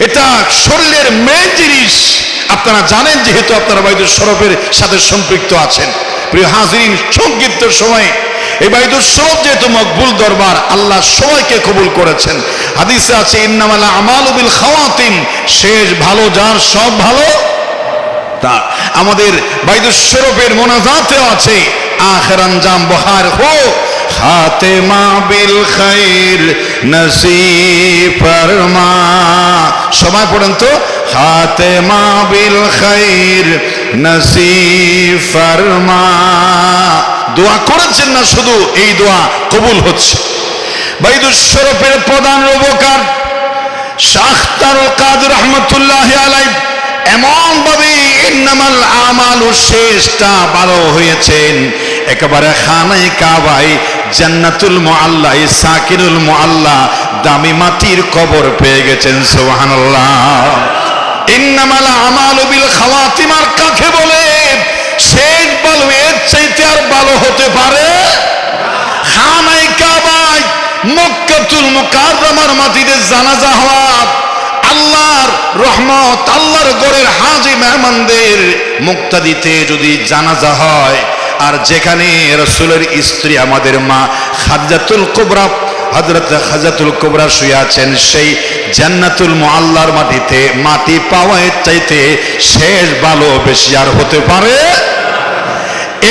এটা শরীরের মেন জিনিস। আপনারা জানেন, যেহেতু আপনারা বাইতুল শরফের সাথে সম্পৃক্ত আছেন। প্রিয় হাজিরিন, সংক্ষিপ্ত সময়ে এই বাইতুল শরফ যেহেতু মকবুল দরবার, আল্লাহ সবাইকে কবুল করেছেন। হাদিসে আছে ইন্নামাল আমালু বিল খাওয়াতিম, শেষ ভালো যার সব ভালো তার। আমাদের বাইতুল শরফের মোনাজাতেও আছে আখির আঞ্জাম বহার হো খাতেমা বিল খাইর নসিব ফরমা। সবাই পড়েন তো, খাতেমা বিল খাইর নসিব ফরমা। দোয়া করেছেন না, শুধু এই দোয়া কবুল হচ্ছে। বাইতুল শরফের প্রধান রূপকার শাহ আখতারুল কাদের রহমতুল্লাহি আলাইহি এমন ভাবে ইন্নামাল আমালু শেষটা ভালো হয়েছেন, একেবারে খানায়ে কাবায় জান্নাতুল মুআল্লা সাকিনুল মুআল্লা দামি মাটির কবর পেয়ে গেছেন। সুবহানাল্লাহ। ইন্নামাল আমালু বিল খাওয়াতিম কাকে বলে? শেষ ভালো, এর চাইতে আর ভালো হতে পারে? খানায়ে কাবায় মক্কাতুল মুকাররমার মাটিতে জানাজা হওয়া, আল্লাহর রহমত, আল্লাহর ঘরের হাজী মেহমানদের মুক্তাদিতে যদি জানাজা হয়, আর যেখানে রাসূলের স্ত্রী আমাদের মা খাদিজাতুল কুবরা, হযরত খাদিজাতুল কুবরা শুয়ে আছেন, সেই জান্নাতুল মুআল্লার মাটিতে মাটি পাওয়ার চাইতে শেষ ভালো বেশি আর হতে পারে?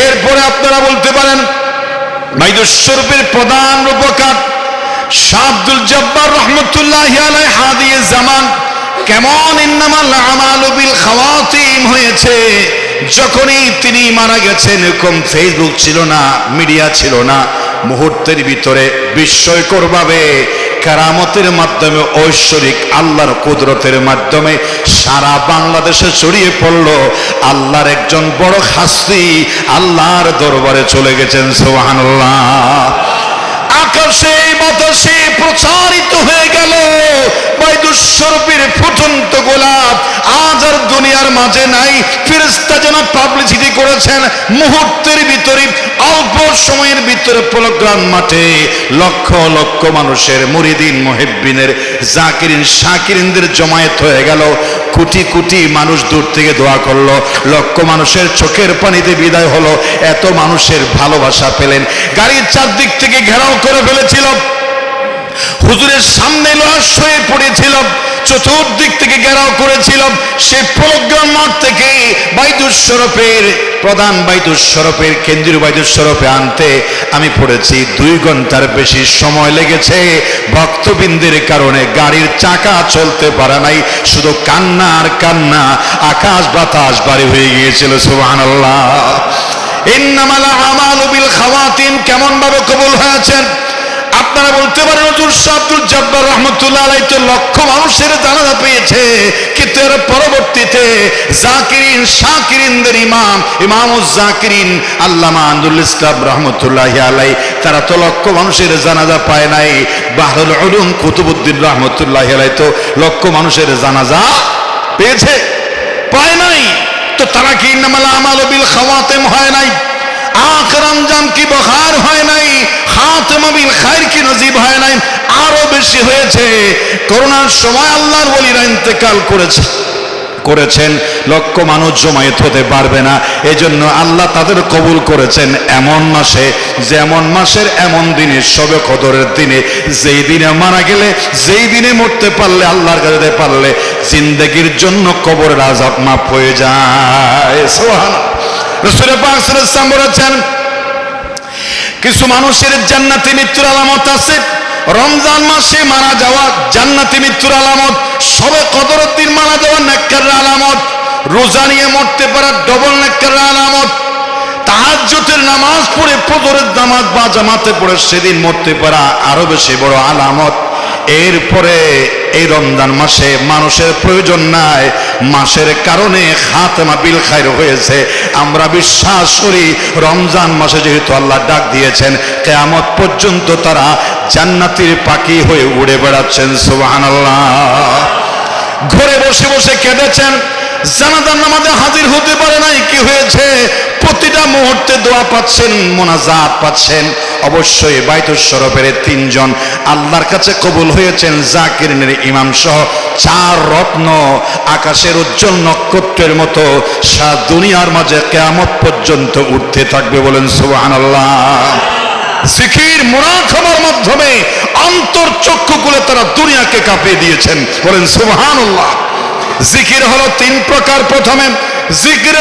এরপরে আপনারা বলতে পারেন বাইতুল শরীফের প্রধান রূপকার শাহ আব্দুল জব্বার রহমতুল্লাহি আলাইহি হাদিয়ে জামান কেমন ইন্নামাল আমালু বিল খাওয়াতিম হয়েছে। যখনই তিনি মারা গেছেন, এরকম ফেসবুক ছিল না, মিডিয়া ছিল না, মুহূর্তের ভিতরে বিস্ময়কর ভাবে কারামতের মাধ্যমে, ঐশ্বরিক আল্লাহর কুদরতের মাধ্যমে সারা বাংলাদেশে ছড়িয়ে পড়ল আল্লাহর একজন বড় হাস্তি আল্লাহর দরবারে চলে গেছেন। সুবহানাল্লাহ। আকাশে বাতাসে প্রচারিত হয়ে গেল বাইতুল শরীফের ফুটন্ত গোলাপ আজ আর দুনিয়ার মাঝে নাই। ফেরেশতা যেন পাবলিসিটি করেছেন, মুহূর্তের ভিতরে, অল্প সময়ের ভিতরে পলগ্রাম মাঠে লক্ষ লক্ষ মানুষের মুরিদিন মুহিব্বিনের জাকিরিন শাকিরিনদের জমায়েত হয়ে গেল। কোটি কোটি মানুষ দূর থেকে দোয়া করলো, লক্ষ মানুষের চোখের পানিতে বিদায় হলো। এত মানুষের ভালোবাসা পেলেন। গাড়ির চারদিক থেকে ঘেরাও করে ফেলেছিল, হুজুরের সামনে লাশ হয়ে পড়েছিল, চতুর্দিক থেকে ঘেরাও করেছিল। সেই প্রোগ্রাম মাঠ থেকে বাইতুল শরীফের প্রধান বাইতুল শরীফের কেন্দ্রীয় বাইতুল শরীফে আনতে আমি পড়েছি 2 ঘন্টার বেশি সময় লেগেছে। ভক্তবৃন্দের কারণে গাড়ির চাকা চলতে পারে নাই, শুধু কান্না আর কান্না, আকাশ বাতাস ভারী হয়ে গিয়েছিল। সুবহানাল্লাহ। ইন্নামাল আমালু বিল খাওয়াতিম কেমন ভাবে কবুল হয়েছেন? আপনারা বলতে পারেন হুজুর শাহ আব্দুল জব্বার রহমতুল্লাহ আলাইহি তো লক্ষ মানুষের জানাজা পেয়েছে, কিন্তু এর পরবর্তীতে জাকিরিন শাকিরিনদের ইমামুজ জাকিরিন আল্লামা আনদুল ইসলাম রহমতুল্লাহি আলাইহি তারা তো লক্ষ মানুষের জানাজা পায় নাই। বাহরুল উলুম কুতুবউদ্দিন রহমতুল্লাহি আলাইহি তো লক্ষ মানুষের জানাজা পেয়েছে, পায় নাই। তো তারা কি ইন্নামাল আমালু বিল খাওয়াতিম হয় নাই? আখির আঞ্জাম কি বহার হয় নাই? খাতেমা বিল খায়র কি নসিব হয় নাই? আরো বেশি হয়েছে। করোনার সময় আল্লাহর ওলিরা ইন্তেকাল করেছেন, লক্ষ মানুষ জমায়েত হতে পারবে না, এজন্য আল্লাহ তাদের কবুল করেছেন এমন মাসে, যেমন মাসের এমন দিনে, শবে কদরের দিনে, যেই দিনে মারা গেলে, যেই দিনে মরতে পারলে, আল্লাহর কাছে যেতে পারলে জিন্দেগির জন্য কবরের আযাব মাফ হয়ে যায়। সুবহানাল্লাহ। রাসূল পাক সাল্লাল্লাহু আলাইহি ওয়াসাল্লাম বলেছেন, কিছু মানুষের জান্নাতি মৃত্যুর আলামত আছে। রমজান মাসে মারা যাওয়া জান্নাতি মৃত্যুর আলামত, শবে কদরের দিন মারা যাওয়া নেককারের আলামত, রোজা নিয়ে মরতে পারা ডবল নেককারের আলামত, তাহাজ্জুদের নামাজ পড়ে ফজরের নামাজ বা জামাতে পড়ে সেদিন মরতে পারা আরো বেশি বড় আলামত। এরপরে এই রমজান মাসে মানুষের প্রয়োজন নাই, মাসের কারণে খাতেমা বিল খায়র হয়েছে। আমরা বিশ্বাস করি রমজান মাসে যেহেতু আল্লাহ ডাক দিয়েছেন, কিয়ামত পর্যন্ত তারা জান্নাতের পাখি হয়ে উড়ে বেড়াচ্ছেন। সুবহানাল্লাহ। ঘরে বসে বসে কেঁদেছেন, জানাজার নামাজে হাজির হতে পারে নাই, কি হয়েছে? প্রতিটা মুহূর্তে দোয়া পাচ্ছেন, মোনাজাত পাচ্ছেন, অবশ্যই বাইতুল শরফের তিনজন আল্লাহর কাছে কবুল হয়েছেন জাকিরিনের ইমাম সহ 4 রত্ন আকাশের উজ্জ্বল নক্ষত্রের মতো সারা দুনিয়ার মাঝে কিয়ামত পর্যন্ত উঠতে থাকবে। বলেন সুবহানাল্লাহ। জিকির মুরাকাবার মাধ্যমে অন্তর চক্ষু খুলে তারা দুনিয়াকে কাঁপিয়ে দিয়েছেন। বলেন সুবহানাল্লাহ। জিকির হলো 3 প্রকার। প্রথমে জিকির